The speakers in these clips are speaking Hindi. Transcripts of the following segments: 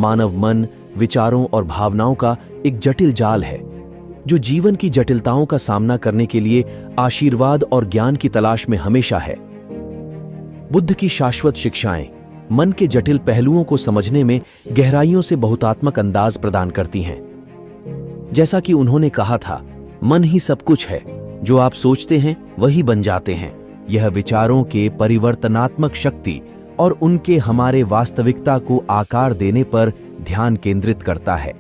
मानव मन, विचारों और भावनाओं का एक जटिल जाल है जो जीवन की जटिलताओं का सामना करने के लिए आशीर्वाद और ज्ञान की तलाश में हमेशा है। बुद्ध की शाश्वत शिक्षाएं मन के जटिल पहलुओं को समझने में गहराइयों से बहुतात्मक अंदाज प्रदान करती हैं। जैसा कि उन्होंने कहा था, मन ही सब कुछ है, जो आप सोचते हैं वही बन जाते हैं। यह विचारों के परिवर्तनात्मक शक्ति और उनके हमारे वास्तविकता को आकार देने पर ध्यान केंद्रित करता है।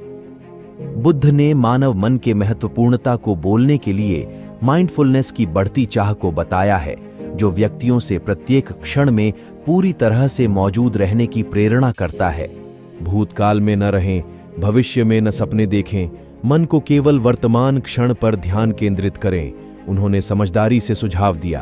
बुद्ध ने मानव मन के महत्वपूर्णता को बोलने के लिए माइंडफुलनेस की बढ़ती चाह को बताया है, जो व्यक्तियों से प्रत्येक क्षण में पूरी तरह से मौजूद रहने की प्रेरणा करता है। भूतकाल में न रहें, भविष्य में न सपने देखें, मन को केवल वर्तमान क्षण पर ध्यान केंद्रित करें, उन्होंने समझदारी से सुझाव दिया।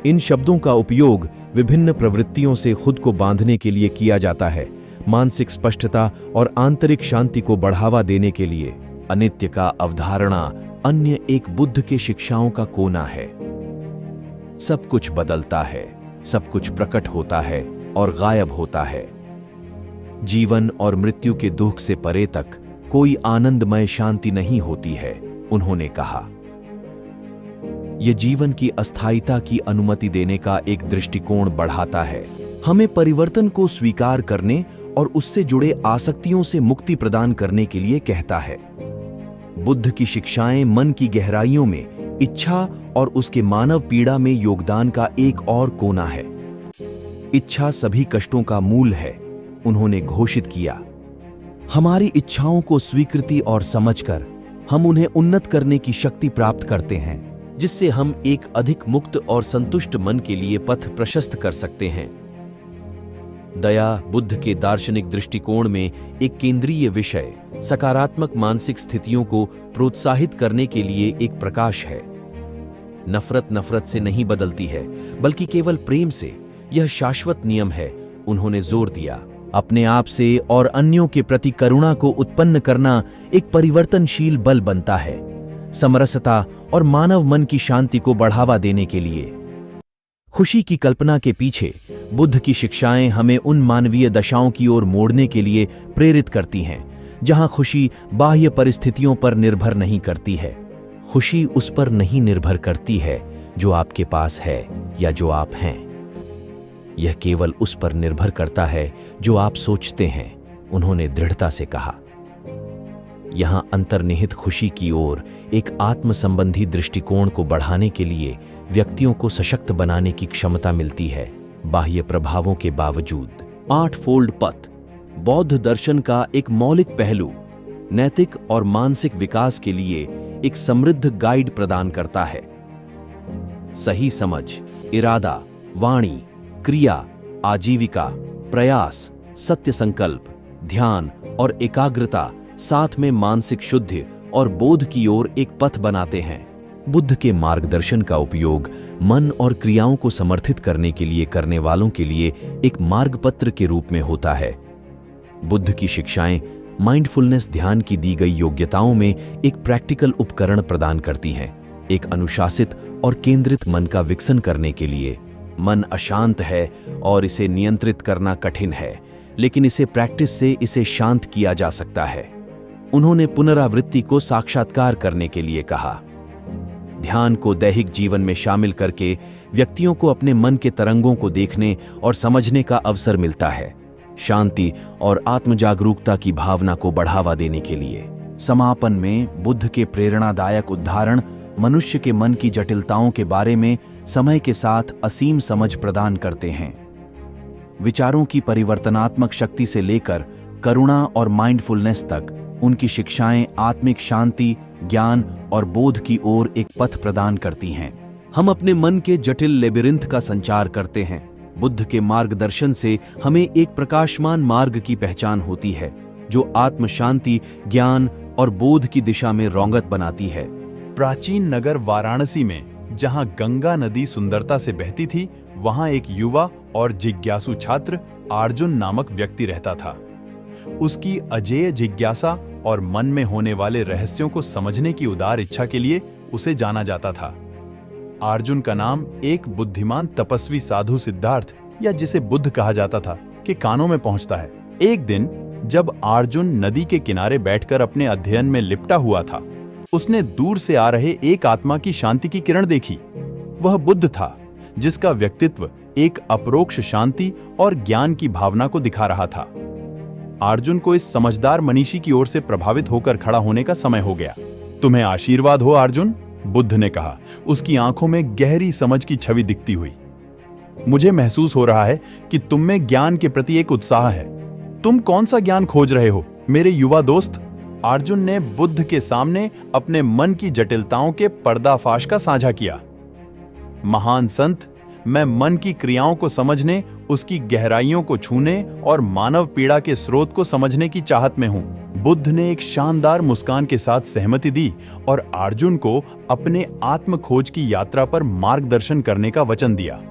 इन शब्दों का उपयोग विभिन्न प्रवृत्तियों से खुद को बांधने के लिए किया जाता है, मानसिक स्पष्टता और आंतरिक शांति को बढ़ावा देने के लिए। अनित्य का अवधारणा अन्य एक बुद्ध के शिक्षाओं का कोना है। सब कुछ बदलता है, सब कुछ प्रकट होता है और गायब होता है। जीवन और मृत्यु के दुख से परे तक कोई आनंदमय शांति नहीं होती है, उन्होंने कहा। यह जीवन की अस्थायीता की अनुमति देने का एक दृष्टिकोण बढ़ाता है, हमें परिवर्तन को स्वीकार करने और उससे जुड़े आसक्तियों से मुक्ति प्रदान करने के लिए कहता है। बुद्ध की शिक्षाएं मन की गहराइयों में इच्छा और उसके मानव पीड़ा में योगदान का एक और कोना है। इच्छा सभी कष्टों का मूल है, उन्होंने घोषित किया। हमारी इच्छाओं को स्वीकृति और समझकर हम उन्हें उन्नत करने की शक्ति प्राप्त करते हैं, जिससे हम एक अधिक मुक्त और संतुष्ट मन के लिए पथ प्रशस्त कर सकते हैं। दया बुद्ध के दार्शनिक दृष्टिकोण में एक केंद्रीय विषय, सकारात्मक मानसिक स्थितियों को प्रोत्साहित करने के लिए एक प्रकाश है। नफरत नफरत से नहीं बदलती है, बल्कि केवल प्रेम से। यह शाश्वत नियम है, उन्होंने जोर दिया। अपने आप से और अन्यों के प्रति करुणा को उत्पन्न करना एक परिवर्तनशील बल बनता है, समरसता और मानव मन की शांति को बढ़ावा देने के लिए। खुशी की कल्पना के पीछे बुद्ध की शिक्षाएं हमें उन मानवीय दशाओं की ओर मोड़ने के लिए प्रेरित करती हैं, जहां खुशी बाह्य परिस्थितियों पर निर्भर नहीं करती है। खुशी उस पर नहीं निर्भर करती है जो आपके पास है या जो आप हैं। यह केवल उस पर निर्भर करता है जो आप सोचते हैं, उन्होंने दृढ़ता से कहा। यहां अंतर्निहित खुशी की ओर एक आत्म संबंधी दृष्टिकोण को बढ़ाने के लिए व्यक्तियों को सशक्त बनाने की क्षमता मिलती है, बाह्य प्रभावों के बावजूद। 8 फोल्ड पथ बौद्ध दर्शन का एक मौलिक पहलू, नैतिक और मानसिक विकास के लिए एक समृद्ध गाइड प्रदान करता है। सही समझ, इरादा, वाणी, क्रिया, आजीविका, प्रयास, सत्य संकल्प, ध्यान और एकाग्रता साथ में मानसिक शुद्धि और बोध की ओर एक पथ बनाते हैं। बुद्ध के मार्गदर्शन का उपयोग मन और क्रियाओं को समर्थित करने के लिए करने वालों के लिए एक मार्गपत्र के रूप में होता है। बुद्ध की शिक्षाएं माइंडफुलनेस ध्यान की दी गई योग्यताओं में एक प्रैक्टिकल उपकरण प्रदान करती हैं, एक अनुशासित और केंद्रित मन का विकसन करने के लिए। मन अशांत है और इसे नियंत्रित करना कठिन है, लेकिन इसे प्रैक्टिस से इसे शांत किया जा सकता है। उन्होंने पुनरावृत्ति को साक्षात्कार करने के लिए कहा। ध्यान को दैहिक जीवन में शामिल करके व्यक्तियों को अपने मन के तरंगों को देखने और समझने का अवसर मिलता है, शांति और आत्मजागरूकता की भावना को बढ़ावा देने के लिए। समापन में बुद्ध के प्रेरणादायक उदाहरण मनुष्य के मन की जटिलताओं के बारे में समय के साथ असीम समझ प्रदान करते हैं। विचारों की परिवर्तनात्मक शक्ति से लेकर करुणा और माइंडफुलनेस तक उनकी शिक्षाएं आत्मिक शांति, ज्ञान और बोध की ओर एक पथ प्रदान करती हैं। हम अपने मन के जटिल लेबिरिंथ का संचार करते हैं। बुद्ध के मार्गदर्शन से हमें एक प्रकाशमान मार्ग की पहचान होती है, जो आत्म शांति, ज्ञान और बोध की दिशा में रौंगत बनाती है। प्राचीन नगर वाराणसी में जहां गंगा नदी सुंदरता से बहती थी, वहां एक युवा और जिज्ञासु छात्र अर्जुन नामक व्यक्ति रहता था। उसकी अजेय जिज्ञासा और मन में होने वाले रहस्यों को समझने की उदार इच्छा के लिए उसे जाना जाता था। अर्जुन का नाम एक बुद्धिमान तपस्वी साधु सिद्धार्थ, या जिसे बुद्ध कहा जाता था, के कानों में पहुंचता है। एक दिन जब अर्जुन नदी के किनारे बैठकर अपने अध्ययन में लिपटा हुआ था, उसने दूर से आ रहे एक आत्मा की शांति की किरण देखी। वह बुद्ध था, जिसका व्यक्तित्व एक अपरोक्ष शांति और ज्ञान की भावना को दिखा रहा था। अर्जुन को इस समझदार मनीषी की ओर से प्रभावित होकर खड़ा होने का समय हो गया। तुम्हें आशीर्वाद हो अर्जुन, बुद्ध ने कहा। उसकी आंखों में गहरी समझ की छवि दिखती हुई। मुझे महसूस हो रहा है कि तुम में ज्ञान के प्रति एक उत्साह है। तुम कौन सा ज्ञान खोज रहे हो मेरे युवा दोस्त? अर्जुन ने बुद्ध के सामने अपने मन की जटिलताओं के पर्दाफाश का साझा किया। महान संत, मैं मन की क्रियाओं को समझने, उसकी गहराइयों को छूने और मानव पीड़ा के स्रोत को समझने की चाहत में हूं। बुद्ध ने एक शानदार मुस्कान के साथ सहमति दी और अर्जुन को अपने आत्म खोज की यात्रा पर मार्गदर्शन करने का वचन दिया।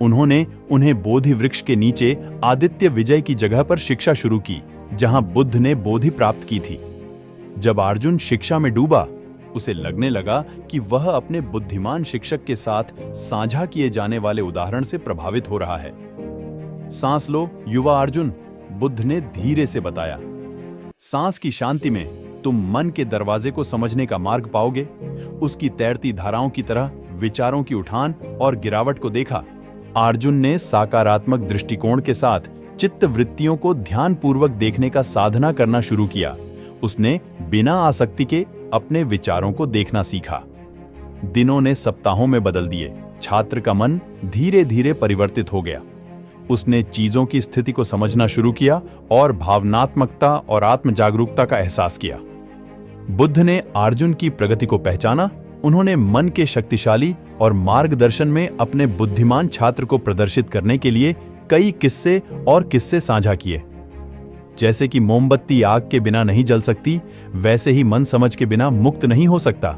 उन्होंने उन्हें बोधि वृक्ष के नीचे आदित्य विजय की जगह पर शिक्षा शुरू की, जहां बुद्ध ने बोधि प्राप्त की थी। जब अर्जुन शिक्षा में डूबा, उसे लगने लगा कि वह अपने बुद्धिमान शिक्षक के साथ साझा किए जाने वाले उदाहरण से प्रभावित हो रहा है। सांस लो युवा अर्जुन, बुद्ध ने धीरे से बताया। सांस की शांति में तुम मन के दरवाजे को समझने का मार्ग पाओगे। उसकी तैरती धाराओं की तरह विचारों की उठान और गिरावट को देखा। अर्जुन ने सकारात्मक दृष्टिकोण के साथ चित्त वृत्तियों को ध्यानपूर्वक देखने का साधना करना शुरू किया। उसने बिना आसक्ति के अपने विचारों को देखना सीखा। दिनों ने सप्ताहों में बदल दिए। छात्र का मन धीरे धीरे परिवर्तित हो गया। उसने चीजों की स्थिति को समझना शुरू किया और भावनात्मकता और आत्म जागरूकता का एहसास किया। बुद्ध ने अर्जुन की प्रगति को पहचाना। उन्होंने मन के शक्तिशाली और मार्गदर्शन में अपने बुद्धिमान छात्र को प्रदर्शित करने के लिए कई किस्से साझा किए। जैसे कि मोमबत्ती आग के बिना नहीं जल सकती, वैसे ही मन समझ के बिना मुक्त नहीं हो सकता।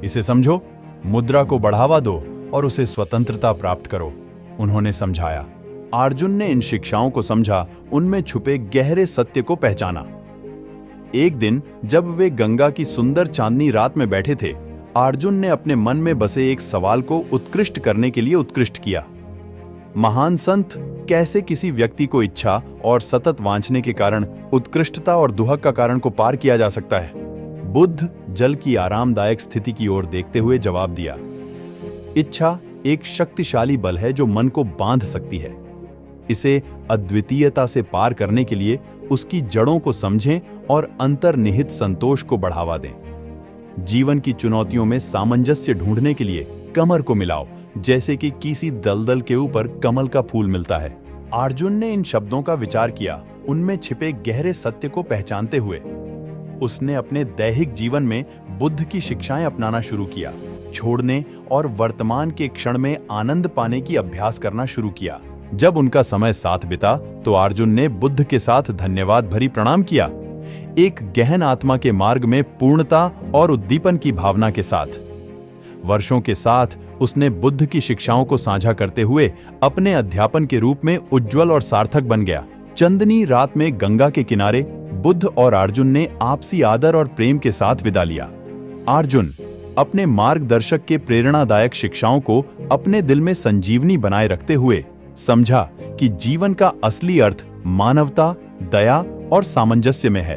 इसे समझो, मुद्रा को बढ़ावा दो और उसे स्वतंत्रता प्राप्त करो, उन्होंने समझाया। अर्जुन ने इन शिक्षाओं को समझा, उनमें छुपे गहरे सत्य को पहचाना। एक दिन जब वे गंगा की सुंदर चांदनी रात में बैठे थे, अर्जुन ने अपने मन में बसे एक सवाल को उत्कृष्ट करने के लिए उत्कृष्ट किया। महान संत, कैसे किसी व्यक्ति को इच्छा और सतत वांछने के कारण उत्कृष्टता और दुहक का कारण को पार किया जा सकता है? बुद्ध जल की आरामदायक स्थिति की ओर देखते हुए जवाब दिया, इच्छा एक शक्तिशाली बल है जो मन को बांध सकती है। इसे अद्वितीयता से पार करने के लिए उसकी जड़ों को समझें और अंतर्निहित संतोष को बढ़ावा दें। जीवन की चुनौतियों में सामंजस्य ढूंढने के लिए कमर को मिलाओ, जैसे कि किसी दलदल के ऊपर कमल का फूल मिलता है। अर्जुन ने इन शब्दों का विचार किया, उनमें छिपे गहरे सत्य को पहचानते हुए उसने अपने दैहिक जीवन में बुद्ध की शिक्षाएं अपनाना शुरू किया, छोड़ने और वर्तमान के क्षण में आनंद पाने की अभ्यास करना शुरू किया। जब उनका समय साथ बिता तो अर्जुन ने बुद्ध के साथ धन्यवाद भरी प्रणाम किया, एक गहन आत्मा के मार्ग में पूर्णता और उद्दीपन की भावना के साथ। वर्षों के साथ उसने बुद्ध की शिक्षाओं को साझा करते हुए अपने अध्यापन के रूप में उज्जवल और सार्थक बन गया। चंदनी रात में गंगा के किनारे बुद्ध और अर्जुन ने आपसी आदर और प्रेम के साथ विदा लिया। अर्जुन अपने मार्गदर्शक के प्रेरणादायक शिक्षाओं को अपने दिल में संजीवनी बनाए रखते हुए समझा कि जीवन का असली अर्थ मानवता, दया और सामंजस्य में है।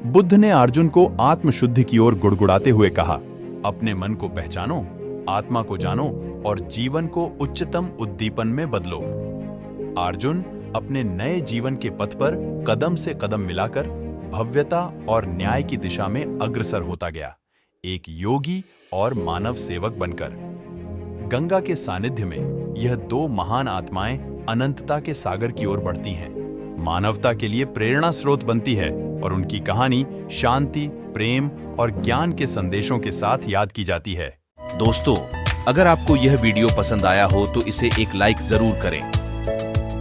बुद्ध ने अर्जुन को आत्मशुद्धि की ओर गुड़गुड़ाते हुए कहा, अपने मन को पहचानो, आत्मा को जानो और जीवन को उच्चतम उद्दीपन में बदलो। अर्जुन अपने नए जीवन के पथ पर कदम से कदम मिलाकर भव्यता और न्याय की दिशा में अग्रसर होता गया, एक योगी और मानव सेवक बनकर। गंगा के सानिध्य में यह दो महान आत्माएं अनंतता के सागर की ओर बढ़ती हैं, मानवता के लिए प्रेरणा स्रोत बनती है और उनकी कहानी शांति, प्रेम और ज्ञान के संदेशों के साथ याद की जाती है। दोस्तों, अगर आपको यह वीडियो पसंद आया हो तो इसे एक लाइक जरूर करें।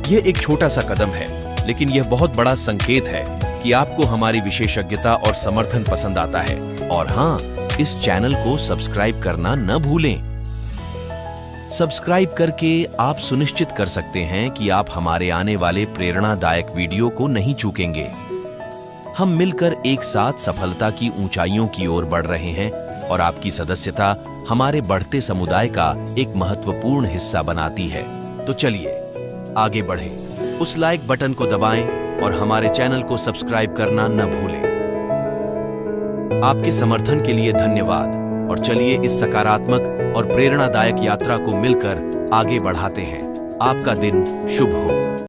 यह एक छोटा सा कदम है, लेकिन यह बहुत बड़ा संकेत है कि आपको हमारी विशेषज्ञता और समर्थन पसंद आता है। और हाँ, इस चैनल को सब्सक्राइब करना न भूलें। सब्सक्राइब करके आप सुनिश्चित कर सकते हैं कि आप हमारे आने वाले प्रेरणादायक वीडियो को नहीं चूकेंगे। हम मिलकर एक साथ सफलता की ऊंचाइयों की ओर बढ़ रहे हैं और आपकी सदस्यता हमारे बढ़ते समुदाय का एक महत्वपूर्ण हिस्सा बनाती है। तो चलिए आगे बढ़ें, उस लाइक बटन को दबाएं और हमारे चैनल को सब्सक्राइब करना न भूलें। आपके समर्थन के लिए धन्यवाद और चलिए इस सकारात्मक और प्रेरणादायक यात्रा को मिलकर आगे बढ़ाते हैं। आपका दिन शुभ हो।